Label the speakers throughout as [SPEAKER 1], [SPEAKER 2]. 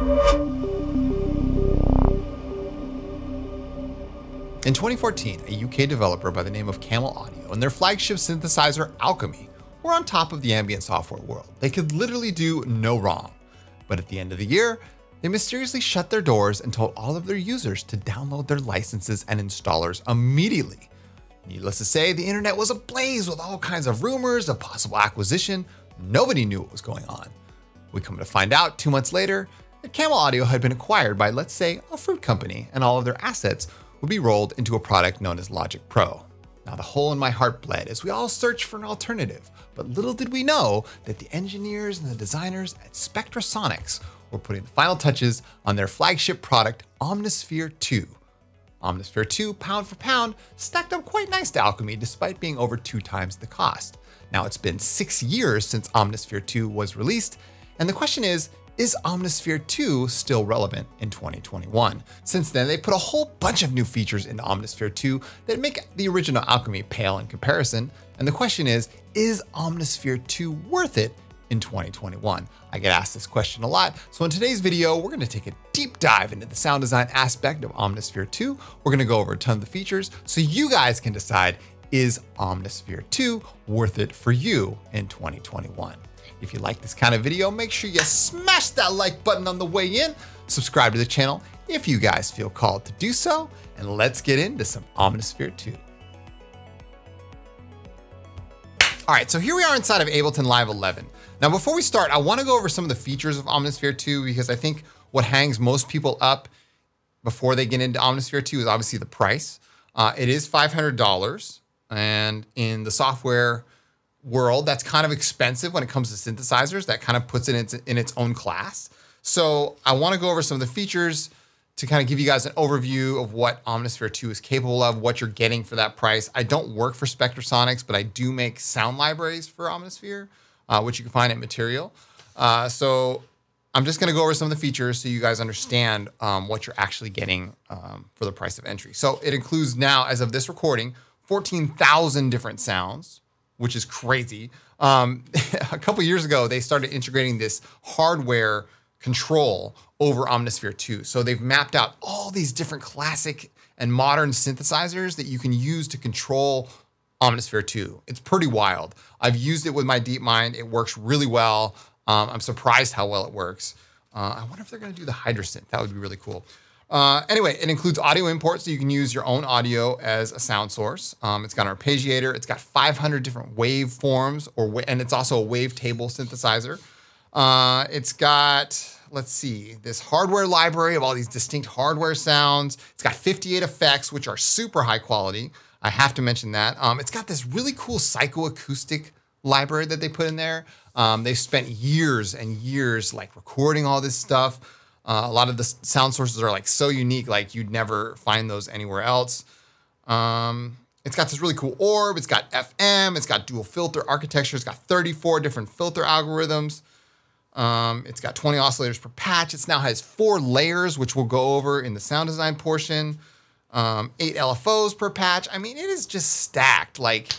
[SPEAKER 1] In 2014, a UK developer by the name of Camel Audio and their flagship synthesizer Alchemy were on top of the ambient software world. They could literally do no wrong. But at the end of the year, they mysteriously shut their doors and told all of their users to download their licenses and installers immediately. Needless to say, the internet was ablaze with all kinds of rumors of possible acquisition. Nobody knew what was going on. We come to find out 2 months later that Camel Audio had been acquired by, let's say, a fruit company, and all of their assets would be rolled into a product known as Logic Pro. Now the hole in my heart bled as we all searched for an alternative, but little did we know that the engineers and the designers at Spectrasonics were putting the final touches on their flagship product, Omnisphere 2. Omnisphere 2, pound for pound, stacked up quite nice to Alchemy despite being over 2 times the cost. Now it's been 6 years since Omnisphere 2 was released, and the question is Omnisphere 2 still relevant in 2021? Since then, they put a whole bunch of new features into Omnisphere 2 that make the original Alchemy pale in comparison. And the question is Omnisphere 2 worth it in 2021? I get asked this question a lot. So in today's video, we're gonna take a deep dive into the sound design aspect of Omnisphere 2. We're gonna go over a ton of the features so you guys can decide, is Omnisphere 2 worth it for you in 2021? If you like this kind of video, make sure you smash that like button on the way in, subscribe to the channel if you guys feel called to do so, and let's get into some Omnisphere 2. All right, so here we are inside of Ableton Live 11. Now, before we start, I wanna go over some of the features of Omnisphere 2 because I think what hangs most people up before they get into Omnisphere 2 is obviously the price. It is $500, and in the software world, that's kind of expensive when it comes to synthesizers. That kind of puts it in its own class. So I want to go over some of the features to kind of give you guys an overview of what Omnisphere 2 is capable of, what you're getting for that price. I don't work for Spectrasonics, but I do make sound libraries for Omnisphere, which you can find at Material. So I'm just going to go over some of the features so you guys understand what you're actually getting for the price of entry. So it includes now, as of this recording, 14,000 different sounds, which is crazy. A couple years ago, they started integrating this hardware control over Omnisphere 2. So they've mapped out all these different classic and modern synthesizers that you can use to control Omnisphere 2. It's pretty wild. I've used it with my DeepMind. It works really well. I'm surprised how well it works. I wonder if they're gonna do the Hydrasynth. That would be really cool. Anyway, it includes audio imports, so you can use your own audio as a sound source. It's got an arpeggiator. It's got 500 different waveforms, and it's also a wavetable synthesizer. It's got, let's see, this hardware library of all these distinct hardware sounds. It's got 58 effects, which are super high quality. I have to mention that. It's got this really cool psychoacoustic library that they put in there. They've spent years and years like recording all this stuff. A lot of the sound sources are like so unique, like you'd never find those anywhere else. It's got this really cool orb. It's got FM. It's got dual filter architecture. It's got 34 different filter algorithms. It's got 20 oscillators per patch. It now has 4 layers, which we'll go over in the sound design portion. 8 LFOs per patch. I mean, it is just stacked. Like,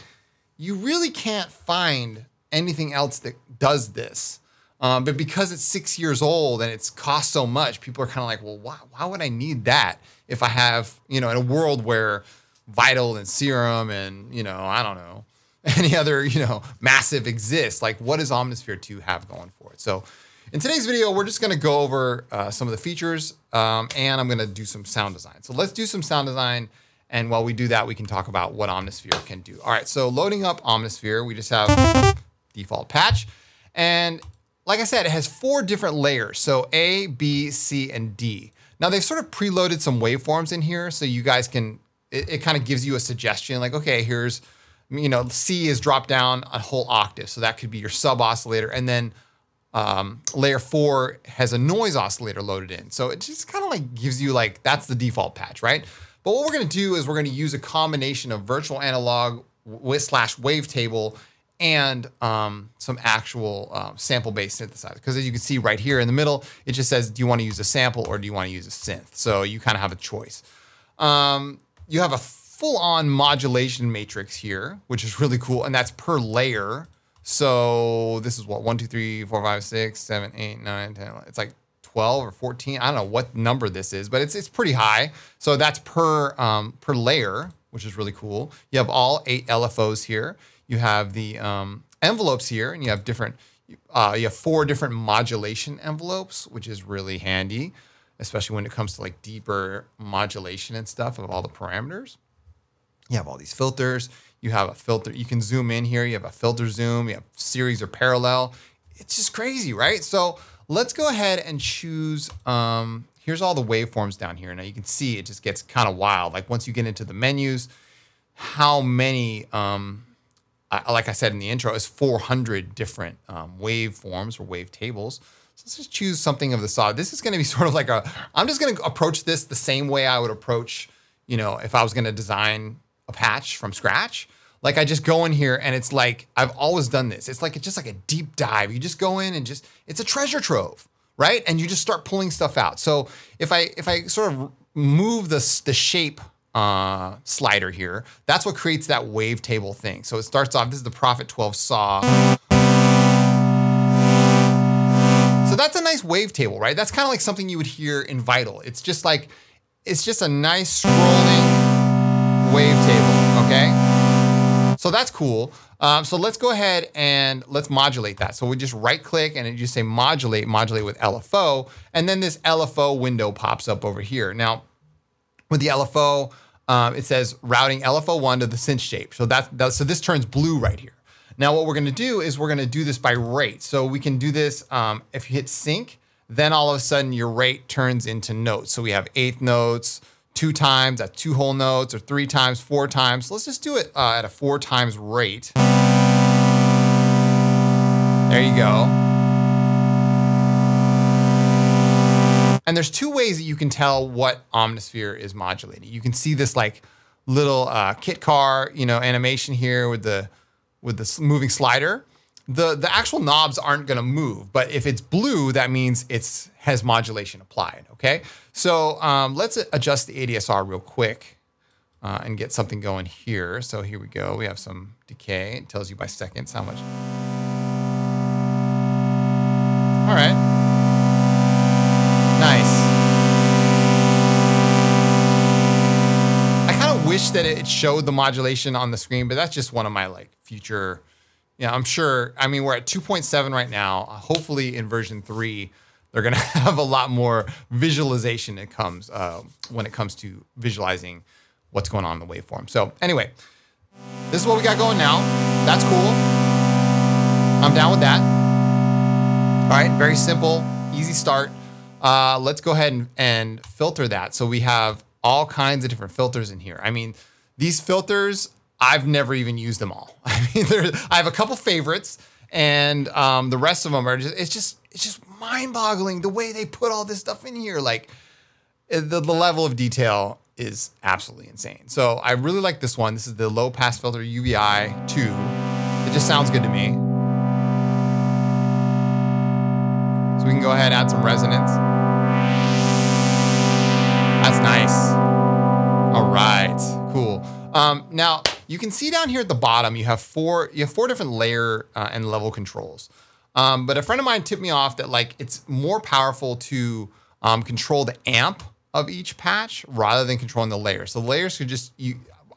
[SPEAKER 1] you really can't find anything else that does this. But because it's 6 years old and it's cost so much, people are kind of like, well, why would I need that if I have, in a world where Vital and Serum and, I don't know, any other, massive exists? Like, what does Omnisphere 2 have going for it? So in today's video, we're just going to go over some of the features and I'm going to do some sound design. So let's do some sound design. And while we do that, we can talk about what Omnisphere can do. All right, so loading up Omnisphere, we just have default patch. And like I said, it has 4 different layers. So A, B, C, and D. Now they've sort of preloaded some waveforms in here so you guys can, it kind of gives you a suggestion like, okay, here's, C is dropped down a whole octave. So that could be your sub oscillator. And then layer 4 has a noise oscillator loaded in. So it just kind of like gives you like, that's the default patch, right? But what we're gonna do is we're gonna use a combination of virtual analog with / wavetable and some actual sample-based synthesizer. Because as you can see right here in the middle, it just says, do you want to use a sample or do you want to use a synth? So you kind of have a choice. You have a full-on modulation matrix here, which is really cool, and that's per layer. So this is what, 1, 2, 3, 4, 5, 6, 7, 8, 9, 10, 11. It's like 12 or 14. I don't know what number this is, but it's pretty high. So that's per layer, which is really cool. You have all 8 LFOs here. You have the envelopes here, and you have different. You have 4 different modulation envelopes, which is really handy, especially when it comes to like deeper modulation and stuff of all the parameters. You have all these filters. You have a filter. You can zoom in here. You have a filter zoom. You have series or parallel. It's just crazy, right? So let's go ahead and choose. Here's all the waveforms down here. Now you can see it just gets kind of wild. Like once you get into the menus, how many, like I said in the intro, is 400 different waveforms or wave tables. So let's just choose something of the sort. This is going to be sort of like I'm just going to approach this the same way I would approach, you know, if I was going to design a patch from scratch. Like I just go in here and it's like, I've always done this. It's just like a deep dive. You just go in and it's a treasure trove, right? And you just start pulling stuff out. So if I sort of move the shape slider here, that's what creates that wavetable thing. So it starts off, this is the Prophet 12 saw. So that's a nice wavetable, right? That's kind of like something you would hear in Vital. It's just a nice scrolling wavetable, okay? So that's cool. So let's go ahead and let's modulate that. So we just right click and you just say modulate with LFO. And then this LFO window pops up over here. Now with the LFO, it says routing LFO1 to the synth shape. So so this turns blue right here. Now what we're gonna do is we're gonna do this by rate. So we can do this, if you hit sync, then all of a sudden your rate turns into notes. So we have 8th notes, 2 times, that's 2 whole notes, or 3 times, 4 times. So let's just do it at a 4 times rate. There you go. And there's 2 ways that you can tell what Omnisphere is modulating. You can see this like little kit car, you know, animation here with the moving slider. The actual knobs aren't gonna move, but if it's blue, that means it has modulation applied, okay? So let's adjust the ADSR real quick and get something going here. So here we go, we have some decay. It tells you by seconds how much. All right, nice. I kind of wish that it showed the modulation on the screen, but that's just one of my like future, yeah, I'm sure. I mean, we're at 2.7 right now. Hopefully in version 3, they're gonna have a lot more visualization when it comes to visualizing what's going on in the waveform. So anyway, this is what we got going now. That's cool. I'm down with that. All right, very simple, easy start. Let's go ahead and filter that. So we have all kinds of different filters in here. I mean, these filters, I've never even used them all. I mean, I have a couple favorites, and the rest of them are it's just mind-boggling the way they put all this stuff in here. Like the level of detail is absolutely insane. So I really like this one. This is the low pass filter UVI 2. It just sounds good to me. So we can go ahead and add some resonance. That's nice. All right, cool. Now you can see down here at the bottom, you have four different layer and level controls. But a friend of mine tipped me off that like it's more powerful to control the amp of each patch rather than controlling the layers. So the layers could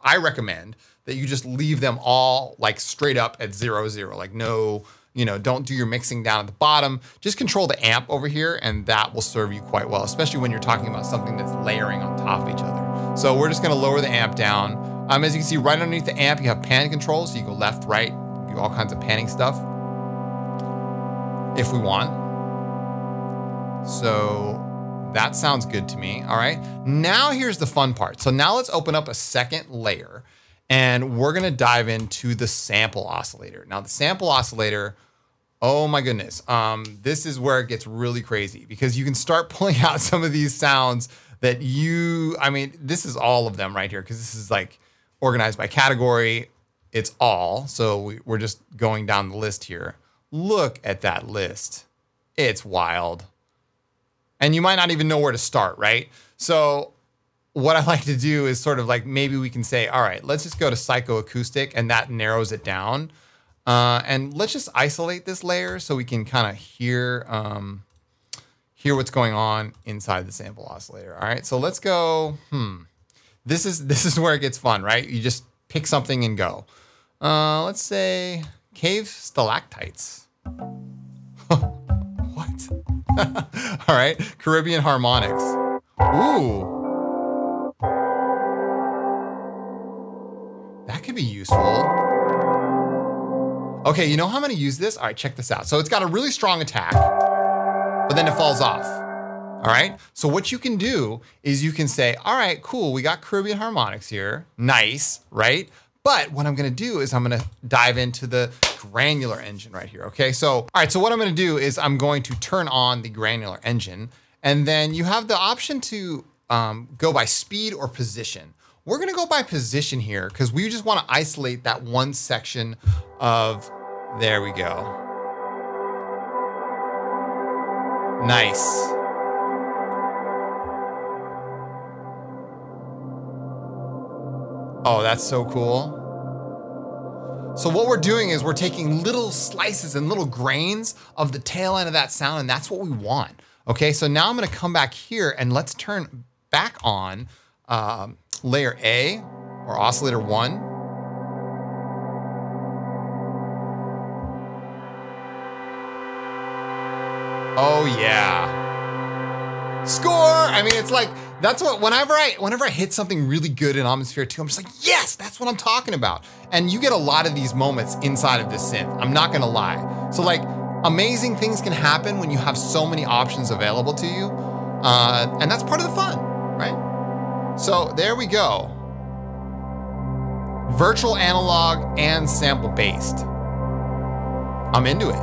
[SPEAKER 1] I recommend that you just leave them all like straight up at 0, 0, like no, you know, don't do your mixing down at the bottom. Just control the amp over here and that will serve you quite well, especially when you're talking about something that's layering on top of each other. So we're just gonna lower the amp down. As you can see right underneath the amp, you have pan controls. So you go left, right, do all kinds of panning stuff if we want. So that sounds good to me. All right, now here's the fun part. So now let's open up a second layer and we're gonna dive into the sample oscillator. Now the sample oscillator, oh my goodness. This is where it gets really crazy because you can start pulling out some of these sounds that I mean, this is all of them right here because this is like organized by category. It's all, so we're just going down the list here. Look at that list. It's wild. And you might not even know where to start, right? So what I like to do is sort of like, maybe we can say, all right, let's just go to psychoacoustic and that narrows it down. And let's just isolate this layer so we can kind of hear hear what's going on inside the sample oscillator. All right, so let's go, This is where it gets fun, right? You just pick something and go. Let's say cave stalactites. What? All right, Caribbean harmonics. Ooh. That could be useful. Okay, you know how I'm gonna use this? All right, check this out. So it's got a really strong attack, but then it falls off. All right, so what you can do is you can say, all right, cool, we got Caribbean harmonics here. Nice, right? But what I'm gonna do is I'm gonna dive into the granular engine right here, okay? So, all right, so what I'm gonna do is I'm going to turn on the granular engine, and then you have the option to go by speed or position. We're gonna go by position here because we just wanna isolate that one section of, there we go. Nice. Oh, that's so cool. So what we're doing is we're taking little slices and little grains of the tail end of that sound, and that's what we want. Okay, so now I'm gonna come back here and let's turn back on layer A, or oscillator 1. Oh yeah. Score! I mean, it's like, that's what, whenever I hit something really good in Omnisphere 2, I'm just like, yes, that's what I'm talking about. And you get a lot of these moments inside of this synth, I'm not gonna lie. So like, amazing things can happen when you have so many options available to you. And that's part of the fun, right? So there we go. Virtual analog and sample based. I'm into it.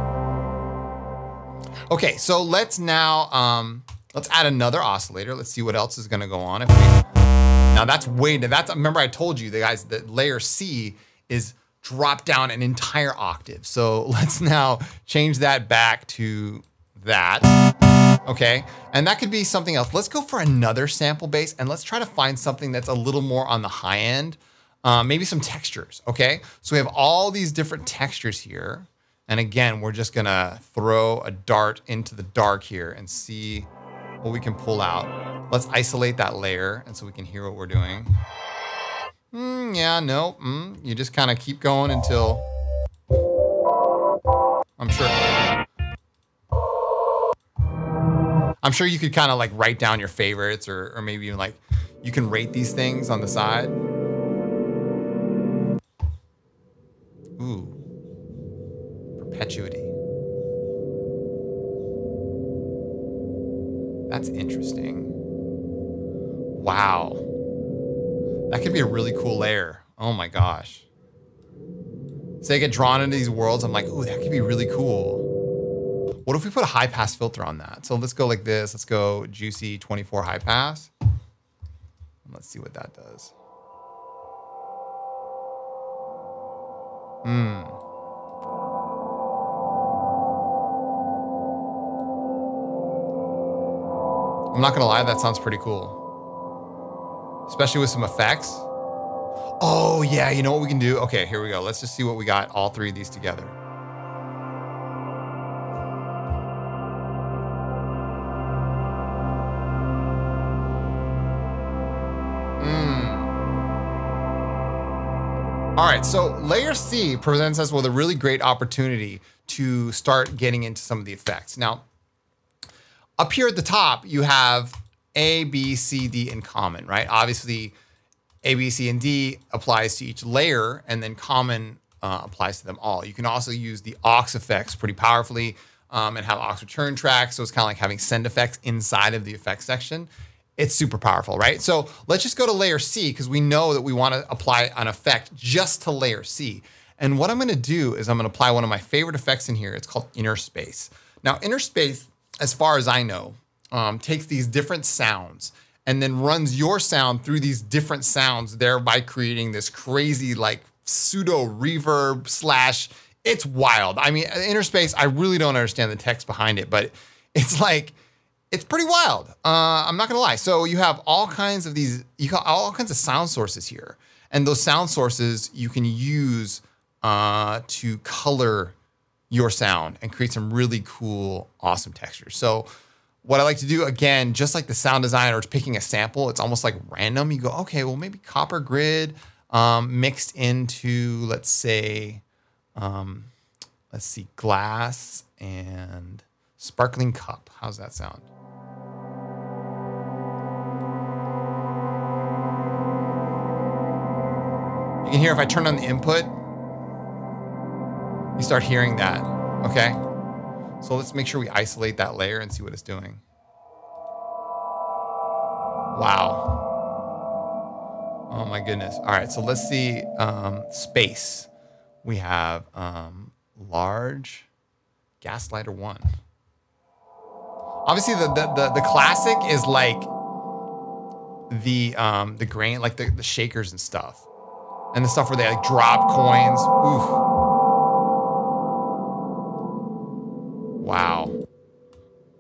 [SPEAKER 1] Okay, so let's now, let's add another oscillator. Let's see what else is gonna go on. Now that's remember I told you, the guys, that layer C is dropped down an entire octave. So let's now change that back to that. Okay, and that could be something else. Let's go for another sample base and let's try to find something that's a little more on the high end. Maybe some textures, okay? So we have all these different textures here. And again, we're just gonna throw a dart into the dark here and see what we can pull out. Let's isolate that layer and so we can hear what we're doing. Yeah, no, you just kind of keep going until, I'm sure you could kind of like write down your favorites or maybe even like, you can rate these things on the side. Ooh, perpetuity. That's interesting. Wow. That could be a really cool layer. Oh my gosh. Say I get drawn into these worlds, I'm like, ooh, that could be really cool. What if we put a high pass filter on that? So let's go like this. Let's go juicy 24 high pass. Let's see what that does. I'm not gonna lie, that sounds pretty cool. Especially with some effects. Oh yeah, you know what we can do? Okay, here we go. Let's just see what we got, all three of these together. All right, so layer C presents us with a really great opportunity to start getting into some of the effects. Now, up here at the top, you have A, B, C, D in common, right? Obviously, A, B, C, and D applies to each layer, and then common applies to them all. You can also use the aux effects pretty powerfully and have aux return tracks, so it's kind of like having send effects inside of the effects section. It's super powerful, right? So let's just go to layer C because we know that we want to apply an effect just to layer C. And what I'm going to do is I'm going to apply one of my favorite effects in here. It's called Innerspace. Now, Innerspace, as far as I know, takes these different sounds and then runs your sound through these different sounds, thereby creating this crazy like pseudo reverb slash, it's wild. I mean, Innerspace, I really don't understand the text behind it, but it's like, it's pretty wild. I'm not gonna lie. So you have all kinds of these, you got all kinds of sound sources here. And those sound sources you can use to color your sound and create some really cool, awesome textures. So what I like to do, again, just like the sound design or picking a sample, it's almost like random. You go, okay, well, maybe copper grid mixed into, let's say, glass and sparkling cup. How's that sound? You can hear if I turn on the input, you start hearing that, okay? So let's make sure we isolate that layer and see what it's doing. Wow. Oh my goodness. All right, so let's see space. We have large gaslighter 1. Obviously the classic is like the grain, like the shakers and stuff. And the stuff where they like drop coins. Oof. Wow.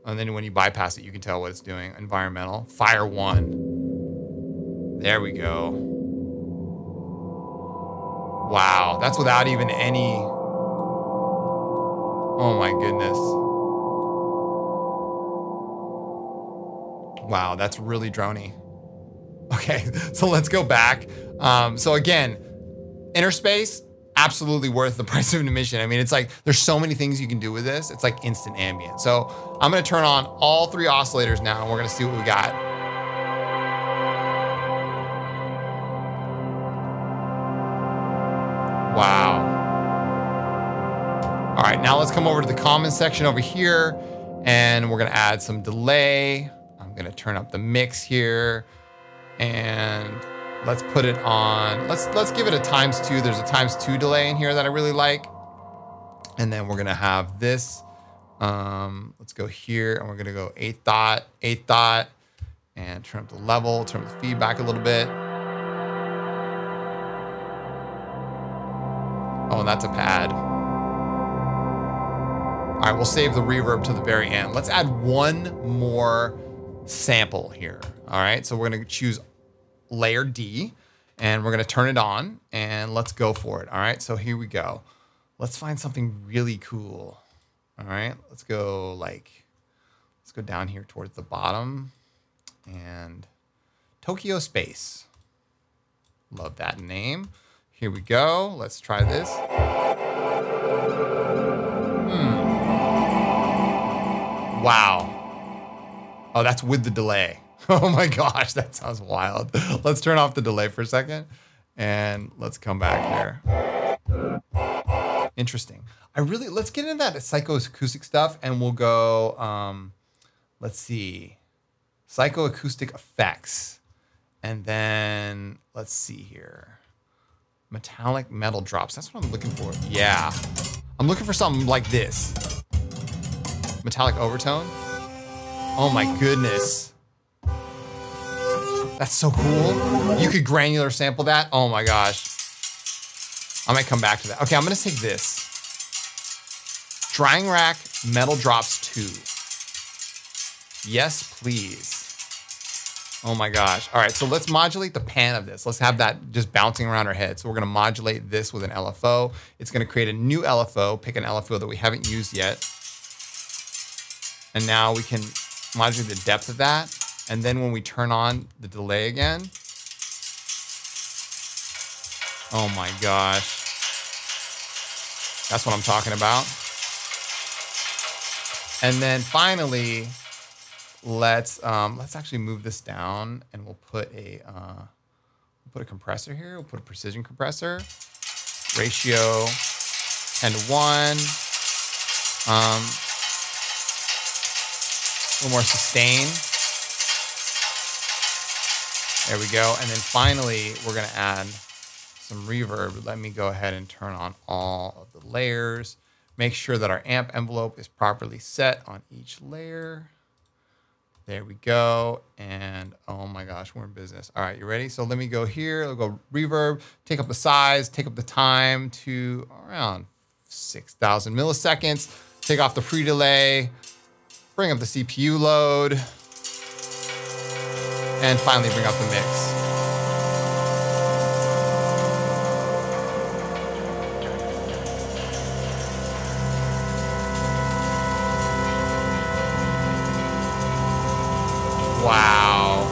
[SPEAKER 1] And then when you bypass it, you can tell what it's doing. Environmental. Fire 1. There we go. Wow. That's without even any... Oh my goodness. Wow, that's really droney. Okay, so let's go back. So again, Innerspace, absolutely worth the price of admission. I mean, it's like, there's so many things you can do with this. It's like instant ambient. So I'm gonna turn on all 3 oscillators now and we're gonna see what we got. Wow. All right, now let's come over to the common section over here and we're gonna add some delay. I'm gonna turn up the mix here and let's put it on, let's give it a ×2. There's a ×2 delay in here that I really like. And then we're gonna have this, let's go here and we're gonna go 8th dot, and turn up the level, turn up the feedback a little bit. Oh, and that's a pad. All right, we'll save the reverb to the very end. Let's add one more sample here. All right, so we're gonna choose layer D and we're gonna turn it on and let's go for it. All right, so here we go. Let's find something really cool. All right, let's go down here towards the bottom and Tokyo Space. Love that name. Here we go. Let's try this. Wow. Oh, that's with the delay. Oh my gosh, that sounds wild. Let's turn off the delay for a second and let's come back here. Interesting. Let's get into that psychoacoustic stuff and we'll go, let's see, psychoacoustic effects. And then let's see here. Metallic metal drops. That's what I'm looking for. Yeah. I'm looking for something like this. Metallic overtone. Oh my goodness. That's so cool. You could granular sample that. Oh my gosh. I might come back to that. Okay, I'm gonna take this. Drying rack metal drops 2. Yes, please. Oh my gosh. All right, so let's modulate the pan of this. Let's have that just bouncing around our head. So we're gonna modulate this with an LFO. It's gonna create a new LFO, pick an LFO that we haven't used yet. And now we can modulate the depth of that. And then when we turn on the delay again, oh my gosh. That's what I'm talking about. And then finally, let's actually move this down and we'll put a compressor here. We'll put a precision compressor, ratio 10:1, a little more sustain. There we go. And then finally, we're gonna add some reverb. Let me go ahead and turn on all of the layers. Make sure that our amp envelope is properly set on each layer. There we go. And oh my gosh, we're in business. All right, you ready? So let me go here. I'll go reverb, take up the size, take up the time to around 6,000 milliseconds. Take off the pre-delay, bring up the CPU load, and finally bring up the mix. Wow.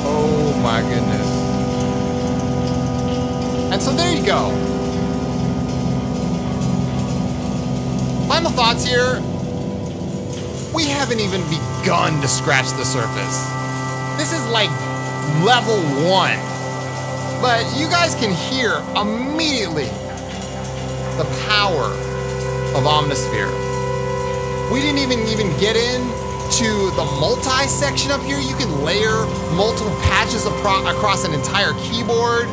[SPEAKER 1] Oh my goodness. And so there you go. Final thoughts here. We haven't even begun to scratch the surface. This is like level 1. But you guys can hear immediately the power of Omnisphere. We didn't even get into the multi section up here. You can layer multiple patches across an entire keyboard.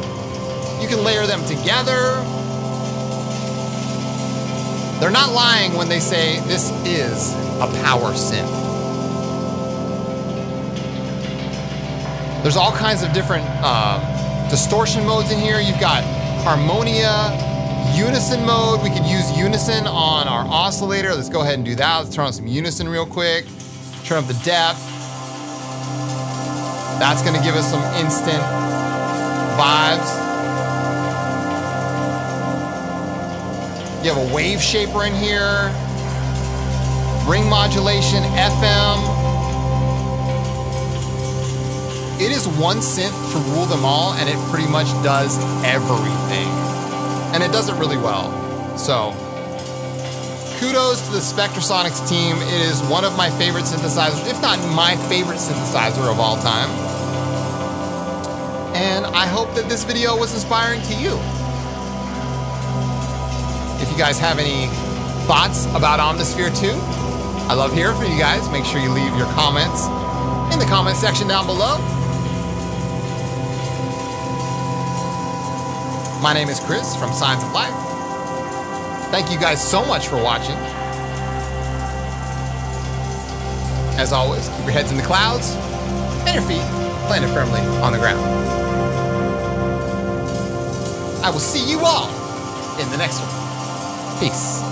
[SPEAKER 1] You can layer them together. They're not lying when they say this is a power synth. There's all kinds of different distortion modes in here. You've got harmonia, unison mode. We could use unison on our oscillator. Let's go ahead and do that. Let's turn on some unison real quick. Turn up the depth. That's gonna give us some instant vibes. You have a wave shaper in here. Ring modulation, FM. It is one synth to rule them all, and it pretty much does everything. And it does it really well. So, kudos to the Spectrasonics team. It is one of my favorite synthesizers, if not my favorite synthesizer of all time. And I hope that this video was inspiring to you. If you guys have any thoughts about Omnisphere 2, I love hearing from you guys. Make sure you leave your comments in the comment section down below. My name is Chris from Signs of Life. Thank you guys so much for watching. As always, keep your heads in the clouds and your feet planted firmly on the ground. I will see you all in the next one. Peace.